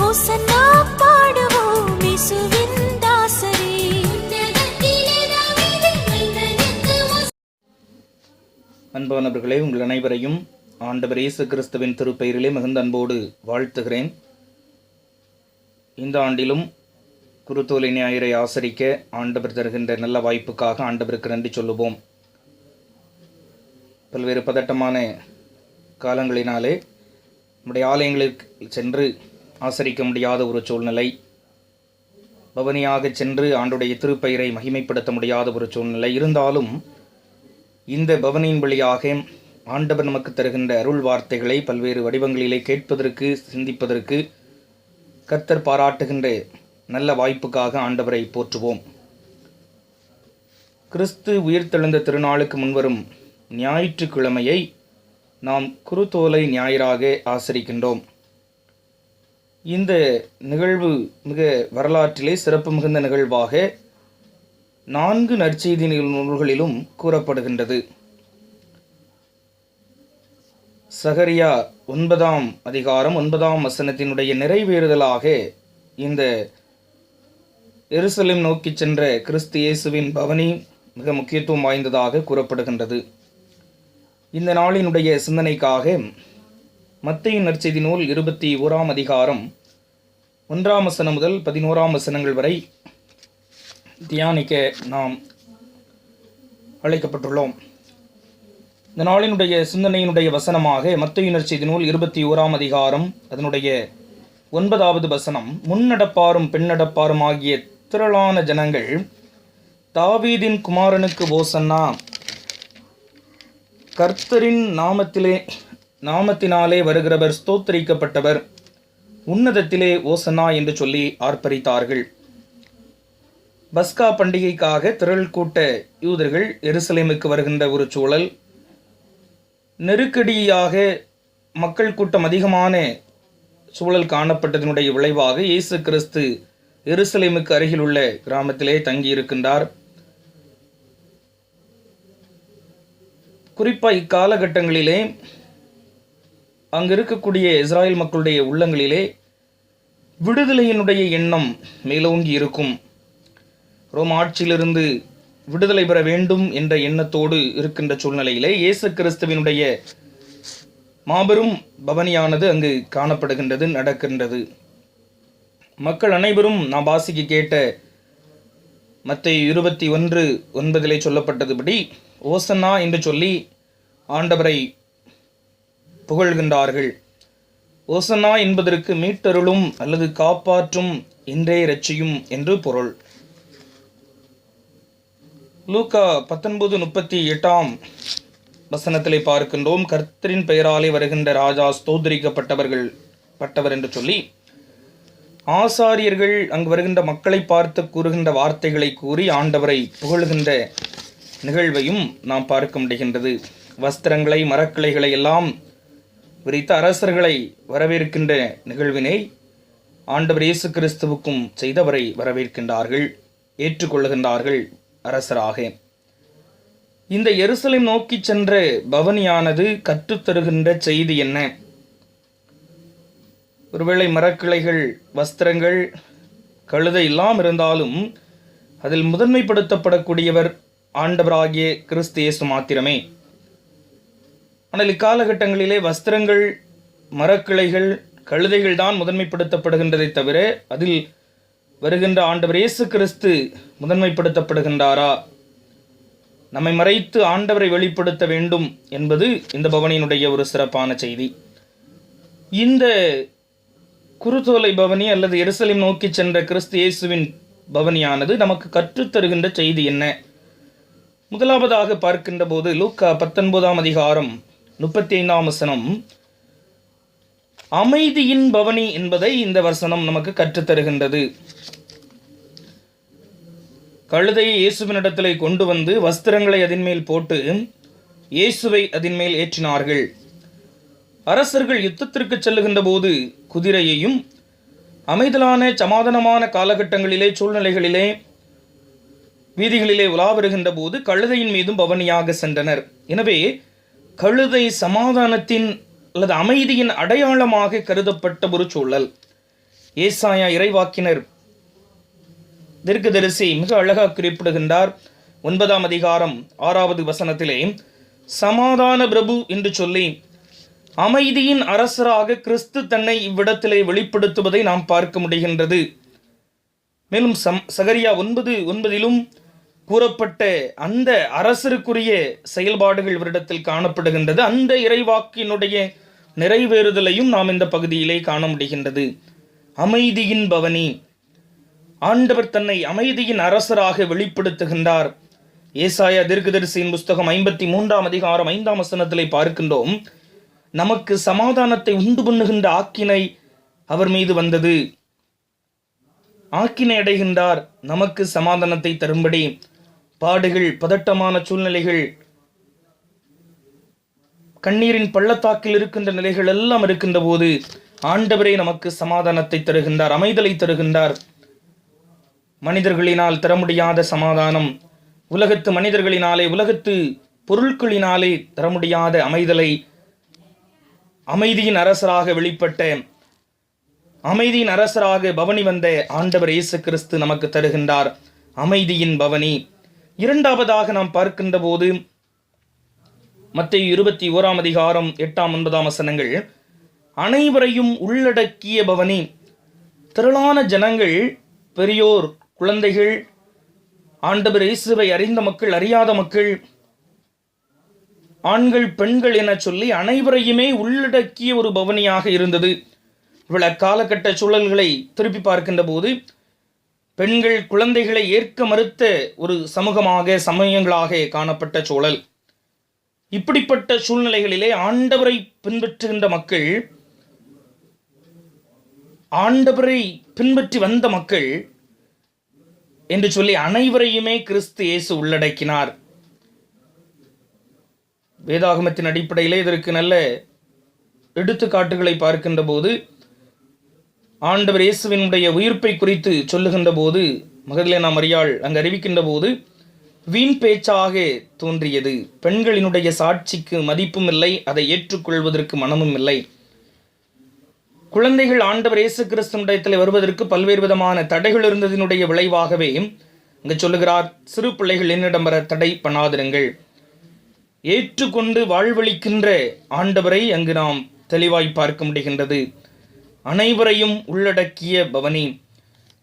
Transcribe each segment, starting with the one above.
ஓசன்னா பாடுவோம் இயேசுவின் தாசரே. அன்பானவர்களே, உங்கள் அனைவரையும் ஆண்டவர் இயேசு கிறிஸ்துவின் திருப்பெயரிலே மிகுந்த அன்போடு வாழ்த்துகிறேன். இந்த ஆண்டிலும் குருத்தோலை ஞாயிறை ஆசரிக்க ஆண்டவர் தருகின்ற நல்ல வாய்ப்புக்காக ஆண்டவருக்கு நன்றி சொல்லுவோம். பல்வேறு பதட்டமான காலங்களினாலே நம்முடைய ஆலயங்களுக்கு சென்று ஆசரிக்க முடியாத ஒரு சூழ்நிலை, பவனியாக சென்று ஆண்டுடைய திருப்பெயரை மகிமைப்படுத்த முடியாத ஒரு சூழ்நிலை இருந்தாலும், இந்த பவனியின் வழியாக ஆண்டவர் நமக்கு தருகின்ற அருள் வார்த்தைகளை பல்வேறு வடிவங்களிலே கேட்பதற்கு, சிந்திப்பதற்கு கர்த்தர் பாராட்டுகின்ற நல்ல வாய்ப்புக்காக ஆண்டவரை போற்றுவோம். கிறிஸ்து உயிர்த்தெழுந்த திருநாளுக்கு முன்வரும் ஞாயிற்றுக்கிழமையை நாம் குருத்தோலை ஞாயிறாக ஆசரிக்கின்றோம். இந்த நிகழ்வு மிக வரலாற்றிலே சிறப்பு மிகுந்த நிகழ்வாக 4 நற்செய்தி நூல்களிலும் கூறப்படுகின்றது. சகரியா 9ஆம் அதிகாரம் 9ஆம் வசனத்தினுடைய நிறைவேறுதலாக இந்த எருசலேம் நோக்கி சென்ற கிறிஸ்து இயேசுவின் பவனி மிக முக்கியத்துவம் வாய்ந்ததாக கூறப்படுகின்றது. இந்த நாளினுடைய சிந்தனைக்காக மத்தேயு நற்செய்தி நூல் 21ஆம் அதிகாரம் 1ஆம் வசனம் முதல் 11ஆம் வசனங்கள் வரை தியானிக்க நாம் அழைக்கப்பட்டுள்ளோம். இந்த நாளினுடைய சிந்தனையினுடைய வசனமாக மத்தேயு நற்செய்தி நூல் 21ஆம் அதிகாரம் அதனுடைய 9வது வசனம், முன்னடப்பாரும் பெண்ணடப்பாரும் ஆகிய திரளான ஜனங்கள் தாவீதின் குமாரனுக்கு ஓசன்னா, கர்த்தரின் நாமத்தினாலே வருகிறவர் ஸ்தோத்திரிக்கப்பட்டவர், உன்னதத்திலே ஓசன்னா என்று சொல்லி ஆர்ப்பரித்தார்கள். பஸ்கா பண்டிகைக்காக திரள் கூட்ட யூதர்கள் எருசலேமுக்கு வருகின்ற ஒரு சூழல், நெருக்கடியாக மக்கள் கூட்டம் அதிகமான சூழல் காணப்பட்டதனுடைய விளைவாக இயேசு கிறிஸ்து எருசலேமுக்கு அருகில் உள்ள கிராமத்திலே தங்கியிருக்கின்றார். குறிப்பாக இக்காலகட்டங்களிலே அங்கு இருக்கக்கூடிய இஸ்ராயல் மக்களுடைய உள்ளங்களிலே விடுதலையினுடைய எண்ணம் மேலோங்கி இருக்கும். ரோம ஆட்சியிலிருந்து விடுதலை பெற வேண்டும் என்ற எண்ணத்தோடு இருக்கின்ற சூழ்நிலையிலே இயேசு கிறிஸ்துவினுடைய மாபெரும் பவனியானது அங்கு காணப்படுகின்றது, நடக்கின்றது. மக்கள் அனைவரும் நாம் வாசிக்க கேட்ட மத்தேயு 21:9 சொல்லப்பட்டதுபடி ஓசன்னா என்று சொல்லி ஆண்டவரை புகழ்கின்றார்கள். ஓசன்னா என்பதற்கு மீட்டருளும் அல்லது காப்பாற்றும், இன்றே இரட்சியும் என்று பொருள். லூக்கா 19:38ஆம் வசனத்திலே பார்க்கின்றோம், கர்த்தரின் பெயராலே வருகின்ற ராஜா ஸ்தோத்திரிக்கப்பட்டவர் என்று சொல்லி ஆசாரியர்கள் அங்கு வருகின்ற மக்களை பார்த்து கூறுகின்ற வார்த்தைகளை கூறி ஆண்டவரை புகழ்கின்ற நிகழ்வையும் நாம் பார்க்க முடிகின்றது. வஸ்திரங்களை, மரக்கிளைகளை எல்லாம் விரித்த அரசர்களை வரவேற்கின்ற நிகழ்வினை ஆண்டவர் இயேசு கிறிஸ்துவுக்கும் செய்தவரை வரவேற்கின்றார்கள், ஏற்றுக்கொள்ளுகின்றார்கள் அரசராக. இந்த எருசலேம் நோக்கி சென்ற பவனியானது கற்றுத்தருகின்ற செய்தி என்ன? ஒருவேளை மரக்கிளைகள், வஸ்திரங்கள், கழுதை எல்லாம் இருந்தாலும் அதில் முதன்மைப்படுத்தப்படக்கூடியவர் ஆண்டவராகிய கிறிஸ்து இயேசு மாத்திரமே. ஆனால் இக்காலகட்டங்களிலே வஸ்திரங்கள், மரக்கிளைகள், கழுதைகள் தான் முதன்மைப்படுத்தப்படுகின்றதை தவிர அதில் வருகின்ற ஆண்டவர் இயேசு கிறிஸ்து முதன்மைப்படுத்தப்படுகின்றாரா? நம்மை மறைத்து ஆண்டவரை வெளிப்படுத்த வேண்டும் என்பது இந்த பவனியினுடைய ஒரு சிறப்பான செய்தி. இந்த குருத்தோலை பவனி அல்லது எருசலேம் நோக்கி சென்ற கிறிஸ்து இயேசுவின் பவனியானது நமக்கு கற்றுத்தருகின்ற செய்தி என்ன? முதலாவதாக பார்க்கின்ற போது லூக்கா 19ஆம் அதிகாரம் 35ஆம் வசனம், அமைதியின் பவனி என்பதை இந்த வசனம் நமக்கு கற்றுத்தருகின்றது. கழுதையை இயேசுவினிடத்திலே கொண்டு வந்து வஸ்திரங்களை அதன் மேல் போட்டு இயேசுவை அதன் மேல் ஏற்றினார்கள். அரசர்கள் யுத்தத்திற்கு செல்லுகின்ற போது குதிரையையும், அமைதலான சமாதானமான காலகட்டங்களிலே, சூழ்நிலைகளிலே, வீதிகளிலே உலா வருகின்ற போது கழுதையின் மீதும் பவனியாக சென்றனர். எனவே கழுதை சமாதானத்தின் அல்லது அமைதியின் அடையாளமாக கருதப்பட்ட ஒரு சூழல். ஏசாயா இறைவாக்கினர் தீர்க்கதரிசி மிக அழகாக குறிப்பிடுகின்றார். 9ஆம் அதிகாரம் 6வது வசனத்திலே சமாதான பிரபு என்று சொல்லி அமைதியின் அரசராக கிறிஸ்து தன்னை இவ்விடத்திலே வெளிப்படுத்துவதை நாம் பார்க்க முடிகின்றது. மேலும் சகரியா 9:9 கூறப்பட்ட அந்த அரசருக்குரிய செயல்பாடுகள் இவரிடத்தில் காணப்படுகின்றது. அந்த இறைவாக்கினுடைய நிறைவேறுதலையும் நாம் இந்த பகுதியிலே காண முடிகின்றது. அமைதியின் பவனி, ஆண்டவர் தன்னை அமைதியின் அரசராக வெளிப்படுத்துகின்றார். ஏசாயா தீர்க்கதரிசியின் புஸ்தகம் 53ஆம் அதிகாரம் 5ஆம் வசனத்திலே பார்க்கின்றோம், நமக்கு சமாதானத்தை உண்டு பண்ணுகின்ற ஆக்கினை அவர் மீது வந்தது. ஆக்கினை அடைகின்றார் நமக்கு சமாதானத்தை தரும்படி. பாடுகள், பதட்டமான சூழ்நிலைகள், கண்ணீரின் பள்ளத்தாக்கில் இருக்கின்ற நிலைகள் எல்லாம் இருக்கின்ற போது ஆண்டவரே நமக்கு சமாதானத்தை தருகின்றார், அமைதலை தருகின்றார். மனிதர்களினால் தர முடியாத சமாதானம், உலகத்து மனிதர்களினாலே, உலகத்து பொருட்களினாலே தர முடியாத அமைதலை அமைதியின் அரசராக வெளிப்பட்ட, அமைதியின் அரசராக பவனி வந்த ஆண்டவர் இயேசு கிறிஸ்து நமக்கு தருகின்றார். அமைதியின் பவனி. இரண்டாவதாக நாம் பார்க்கின்ற போது மத்தேயு 21ஆம் அதிகாரம் 8-9 வசனங்கள், அனைவரையும் உள்ளடக்கிய பவனி. திரளான ஜனங்கள், பெரியோர், குழந்தைகள், ஆண்டவர் இயேசுவை அறிந்த மக்கள், அறியாத மக்கள், ஆண்கள், பெண்கள் என சொல்லி அனைவரையுமே உள்ளடக்கிய ஒரு பவனியாக இருந்தது. இவ்வளவு காலகட்ட சூழல்களை திருப்பி பார்க்கின்ற போது பெண்கள், குழந்தைகளை ஏற்க மறுத்த ஒரு சமூகமாக, சமயங்களாக காணப்பட்ட சூழல். இப்படிப்பட்ட சூழ்நிலைகளிலே ஆண்டவரை பின்பற்றுகின்ற மக்கள், ஆண்டவரை பின்பற்றி வந்த மக்கள் என்று சொல்லி அனைவரையுமே கிறிஸ்து இயேசு உள்ளடக்கினார். வேதாகமத்தின் அடிப்படையிலே இதற்கு நல்ல எடுத்துக்காட்டுகளை பார்க்கின்ற போது, ஆண்டவர் இயேசுவினுடைய உயிர்ப்பை குறித்து சொல்லுகின்ற போது மகதலேனா மரியாள் அங்கு அறிவிக்கின்ற போது, வீண் பேச்சாக தோன்றியது, பெண்களினுடைய சாட்சிக்கு மதிப்பும் இல்லை, அதை ஏற்றுக்கொள்வதற்கு மனமும் இல்லை. குழந்தைகள் ஆண்டவர் இயேசு கிறிஸ்துவிடத்தில் வருவதற்கு பல்வேறு விதமான தடைகள் இருந்ததினுடைய விளைவாகவே இங்கு சொல்லுகிறார், சிறு பிள்ளைகள் என்னிடம் வர தடை பண்ணாதிருங்கள். ஏற்றுக்கொண்டு வாழ்வளிக்கின்ற ஆண்டவரை அங்கு நாம் தெளிவாய் பார்க்க முடிகின்றது. அனைவரையும் உள்ளடக்கிய பவனி.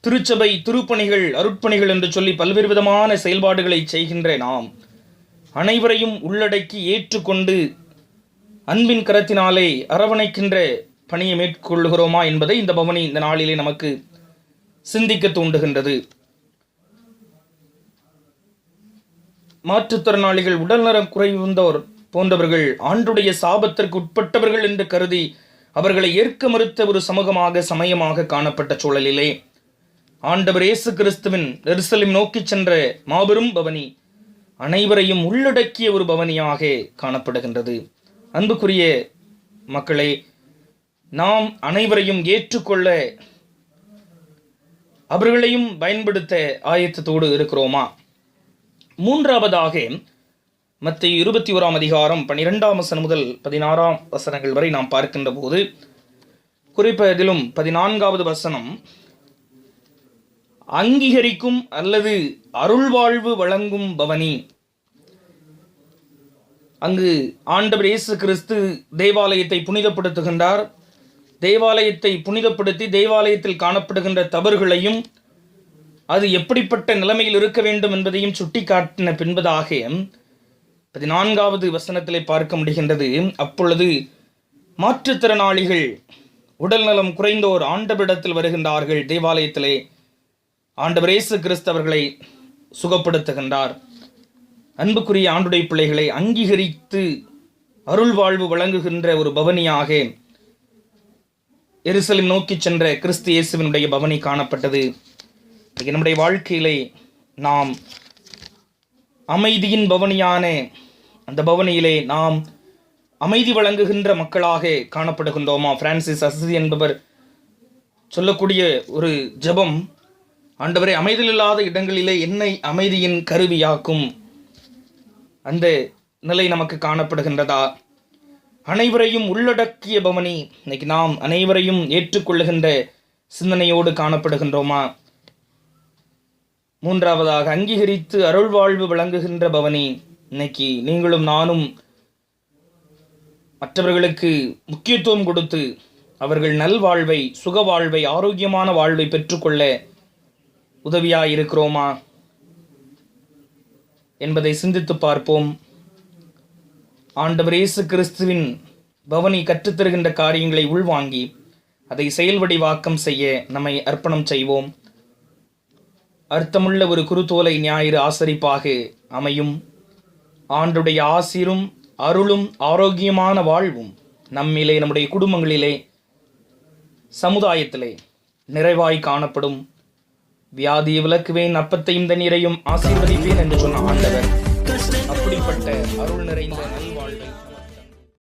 திருச்சபை, திருப்பணிகள், அருட்பணிகள் என்று சொல்லி பல்வேறு விதமான செயல்பாடுகளை செய்கின்ற நாம் அனைவரையும் உள்ளடக்கி ஏற்றுக்கொண்டு அன்பின் கரத்தினாலே அரவணைக்கின்ற பணியை மேற்கொள்ளுகிறோமா என்பதை இந்த பவனி இந்த நாளிலே நமக்கு சிந்திக்க தூண்டுகின்றது. மாற்றுத்திறனாளிகள், உடல்நலம் குறைந்தோர் போன்றவர்கள் ஆண்டுடைய சாபத்திற்கு உட்பட்டவர்கள் என்று கருதி அவர்களை ஏற்க மறுத்த ஒரு சமூகமாக, சமயமாக காணப்பட்ட சூழலிலே ஆண்டவர் இயேசு கிறிஸ்துவின் எருசலேம் நோக்கி சென்ற மாபெரும் பவனி அனைவரையும் உள்ளடக்கிய ஒரு பவனியாக காணப்படுகின்றது. அன்புக்குரிய மக்களே, நாம் அனைவரையும் ஏற்றுக்கொள்ள, அவர்களையும் பயன்படுத்த ஆயத்தத்தோடு இருக்கிறோமா? மூன்றாவதாக மத்தேயு 21ஆம் அதிகாரம் 12ஆம் வசனம் முதல் 16ஆம் வசனங்கள் வரை நாம் பார்க்கின்ற போது, குறிப்பதிலும் 14வது வசனம், அங்கீகரிக்கும் அல்லது அருள்வாழ்வு வழங்கும் பவனி. அங்கு ஆண்டவர் இயேசு கிறிஸ்து தேவாலயத்தை புனிதப்படுத்துகின்றார். தேவாலயத்தை புனிதப்படுத்தி தேவாலயத்தில் காணப்படுகின்ற தவறுகளையும் அது எப்படிப்பட்ட நிலைமையில் இருக்க வேண்டும் என்பதையும் சுட்டி காட்டின பின்பதாக 14வது வசனத்திலே பார்க்க முடிகின்றது, அப்பொழுது மாற்றுத்திறனாளிகள், உடல்நலம் குறைந்தோர் ஆண்டவரிடத்தில் வருகின்றார்கள். தேவாலயத்திலே ஆண்டவர் இயேசு கிறிஸ்து அவர்களை சுகப்படுத்துகின்றார். அன்புக்குரிய ஆண்டுடைய பிள்ளைகளை அங்கீகரித்து அருள் வாழ்வு வழங்குகின்ற ஒரு பவனியாக எருசலேம் நோக்கி சென்ற கிறிஸ்து இயேசுவினுடைய பவனி காணப்பட்டது. நம்முடைய வாழ்க்கையிலே நாம் அமைதியின் பவனியான அந்த பவனியிலே நாம் அமைதி வழங்குகின்ற மக்களாக காணப்படுகின்றோமா? பிரான்சிஸ் அசிசி என்பவர் சொல்லக்கூடிய ஒரு ஜெபம், ஆண்டவரே, அமைதியில்லாத இடங்களிலே என்னை அமைதியின் கருவியாக்கும். அந்த நிலை நமக்கு காணப்படுகின்றதா? அனைவரையும் உள்ளடக்கிய பவனி. இன்னைக்கு நாம் அனைவரையும் ஏற்றுக்கொள்ளுகின்ற சிந்தனையோடு காணப்படுகின்றோமா? மூன்றாவதாக, அங்கீகரித்து அருள் வாழ்வு வழங்குகின்ற பவனி. இன்னைக்கு நீங்களும் நானும் மற்றவர்களுக்கு முக்கியத்துவம் கொடுத்து அவர்கள் நல்வாழ்வை, சுக வாழ்வை, ஆரோக்கியமான வாழ்வை பெற்றுக்கொள்ள உதவியாக இருக்கிறோமா என்பதை சிந்தித்து பார்ப்போம். ஆண்டவர் இயேசு கிறிஸ்துவின் பவனி கற்றுத்தருகின்ற காரியங்களை உள்வாங்கி அதை செயல் வடிவாக்கம் செய்ய நம்மை அர்ப்பணம் செய்வோம். அர்த்தமுள்ள ஒரு குருத்தோலை ஞாயிறு ஆசரிப்பாக அமையும். ஆண்டுடைய ஆசீரும் அருளும் ஆரோக்கியமான வாழ்வும் நம்மிலே, நம்முடைய குடும்பங்களிலே, சமுதாயத்திலே நிறைவாய் காணப்படும். வியாதியை விலக்குவேன், அப்பத்தையும் தண்ணீரையும் ஆசீர்வதிப்பேன் என்று சொன்ன ஆண்டவர் அப்படிப்பட்ட அருள் நிறைந்த